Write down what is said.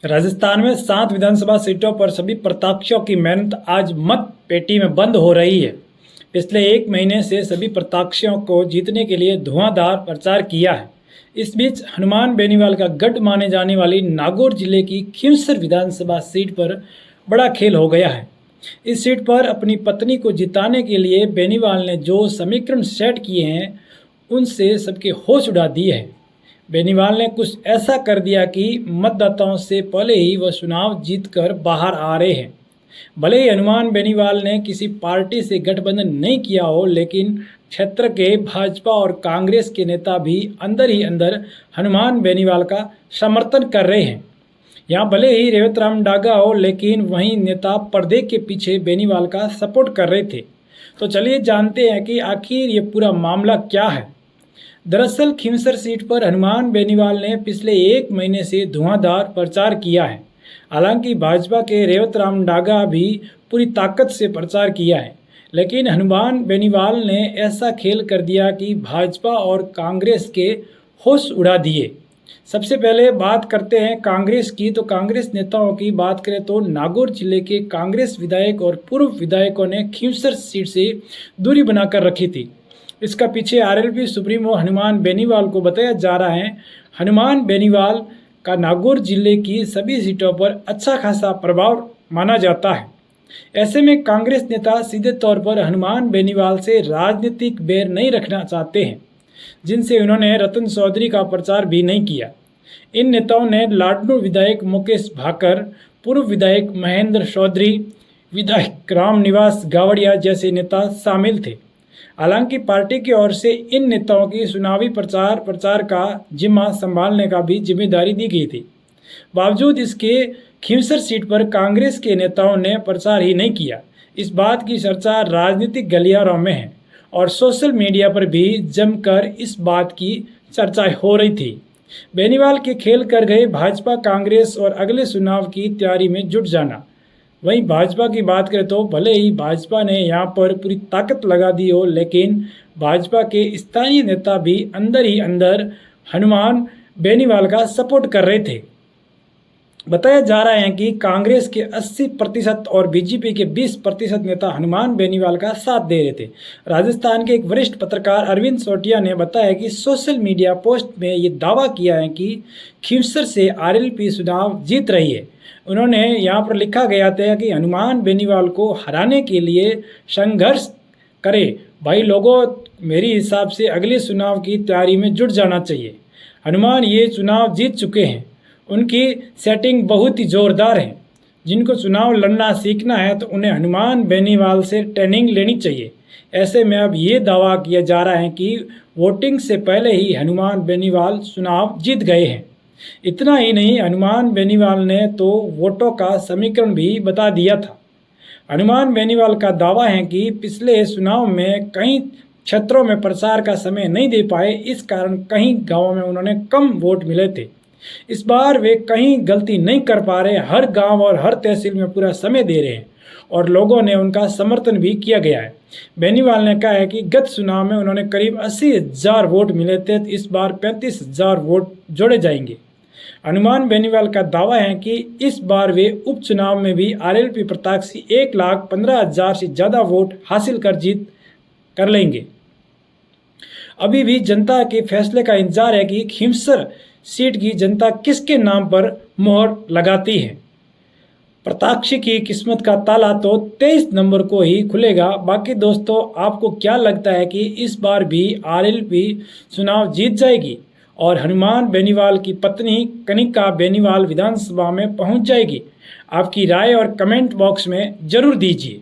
राजस्थान में 7 विधानसभा सीटों पर सभी प्रत्याशियों की मेहनत आज मत पेटी में बंद हो रही है। पिछले 1 महीने से सभी प्रत्याशियों को जीतने के लिए धुआंधार प्रचार किया है। इस बीच हनुमान बेनीवाल का गढ़ माने जाने वाली नागौर जिले की खींवसर विधानसभा सीट पर बड़ा खेल हो गया है। इस सीट पर अपनी पत्नी को जिताने के लिए बेनीवाल ने जो समीकरण सेट किए हैं उनसे सबके होश उड़ा दिए हैं। बेनीवाल ने कुछ ऐसा कर दिया कि मतदाताओं से पहले ही वह चुनाव जीतकर बाहर आ रहे हैं। भले ही हनुमान बेनीवाल ने किसी पार्टी से गठबंधन नहीं किया हो, लेकिन क्षेत्र के भाजपा और कांग्रेस के नेता भी अंदर ही अंदर हनुमान बेनीवाल का समर्थन कर रहे हैं। यहाँ भले ही रेवतराम डागा हो, लेकिन वहीं नेता पर्दे के पीछे बेनीवाल का सपोर्ट कर रहे थे। तो चलिए जानते हैं कि आखिर ये पूरा मामला क्या है। दरअसल खींवसर सीट पर हनुमान बेनीवाल ने पिछले 1 महीने से धुआंधार प्रचार किया है। हालांकि भाजपा के रेवतराम डागा भी पूरी ताकत से प्रचार किया है, लेकिन हनुमान बेनीवाल ने ऐसा खेल कर दिया कि भाजपा और कांग्रेस के होश उड़ा दिए। सबसे पहले बात करते हैं कांग्रेस की। तो कांग्रेस नेताओं की बात करें तो नागौर जिले के कांग्रेस विधायक और पूर्व विधायकों ने खींवसर सीट से दूरी बनाकर रखी थी। इसका पीछे आरएलपी सुप्रीमो हनुमान बेनीवाल को बताया जा रहा है। हनुमान बेनीवाल का नागौर जिले की सभी सीटों पर अच्छा खासा प्रभाव माना जाता है। ऐसे में कांग्रेस नेता सीधे तौर पर हनुमान बेनीवाल से राजनीतिक बैर नहीं रखना चाहते हैं, जिनसे उन्होंने रतन चौधरी का प्रचार भी नहीं किया। इन नेताओं ने लाडनू विधायक मुकेश भाकर, पूर्व विधायक महेंद्र चौधरी, विधायक रामनिवास गावड़िया जैसे नेता शामिल थे। हालांकि पार्टी की ओर से इन नेताओं की चुनावी प्रचार का जिम्मा संभालने का भी जिम्मेदारी दी गई थी। बावजूद इसके खींवसर सीट पर कांग्रेस के नेताओं ने प्रचार ही नहीं किया। इस बात की चर्चा राजनीतिक गलियारों में है और सोशल मीडिया पर भी जमकर इस बात की चर्चा हो रही थी। बेनीवाल के खेल कर गए भाजपा कांग्रेस और अगले चुनाव की तैयारी में जुट जाना। वहीं भाजपा की बात करें तो भले ही भाजपा ने यहाँ पर पूरी ताकत लगा दी हो, लेकिन भाजपा के स्थानीय नेता भी अंदर ही अंदर हनुमान बेनीवाल का सपोर्ट कर रहे थे। बताया जा रहा है कि कांग्रेस के 80% और बीजेपी के 20% नेता हनुमान बेनीवाल का साथ दे रहे थे। राजस्थान के एक वरिष्ठ पत्रकार अरविंद सोटिया ने बताया कि सोशल मीडिया पोस्ट में ये दावा किया है कि खींवसर से आरएलपी चुनाव जीत रही है। उन्होंने यहाँ पर लिखा गया था कि हनुमान बेनीवाल को हराने के लिए संघर्ष करें। भाई लोगों, मेरे हिसाब से अगले चुनाव की तैयारी में जुट जाना चाहिए। हनुमान ये चुनाव जीत चुके हैं, उनकी सेटिंग बहुत ही ज़ोरदार है। जिनको चुनाव लड़ना सीखना है तो उन्हें हनुमान बेनीवाल से ट्रेनिंग लेनी चाहिए। ऐसे में अब ये दावा किया जा रहा है कि वोटिंग से पहले ही हनुमान बेनीवाल चुनाव जीत गए हैं। इतना ही नहीं, हनुमान बेनीवाल ने तो वोटों का समीकरण भी बता दिया था। हनुमान बेनीवाल का दावा है कि पिछले चुनाव में कई क्षेत्रों में प्रचार का समय नहीं दे पाए, इस कारण कई गांवों में उन्होंने कम वोट मिले थे। इस बार वे कहीं गलती नहीं कर पा रहे, हर गांव और हर तहसील में पूरा समय दे रहे हैं और लोगों ने उनका समर्थन भी किया गया है। बेनीवाल ने कहा है कि गत चुनाव में उन्होंने करीब 80,000 वोट मिले थे, तो इस बार 35,000 वोट जोड़े जाएंगे। हनुमान बेनीवाल का दावा है कि इस बार वे उपचुनाव में भी आरएलपी प्रत्याशी 1,15,000 से ज़्यादा वोट हासिल कर जीत कर लेंगे। अभी भी जनता के फैसले का इंतजार है कि खींवसर सीट की जनता किसके नाम पर मोहर लगाती है। प्रत्याशी की किस्मत का ताला तो 23 नंबर को ही खुलेगा। बाकी दोस्तों, आपको क्या लगता है कि इस बार भी आरएलपी चुनाव जीत जाएगी और हनुमान बेनीवाल की पत्नी कनिका बेनीवाल विधानसभा में पहुंच जाएगी? आपकी राय और कमेंट बॉक्स में जरूर दीजिए।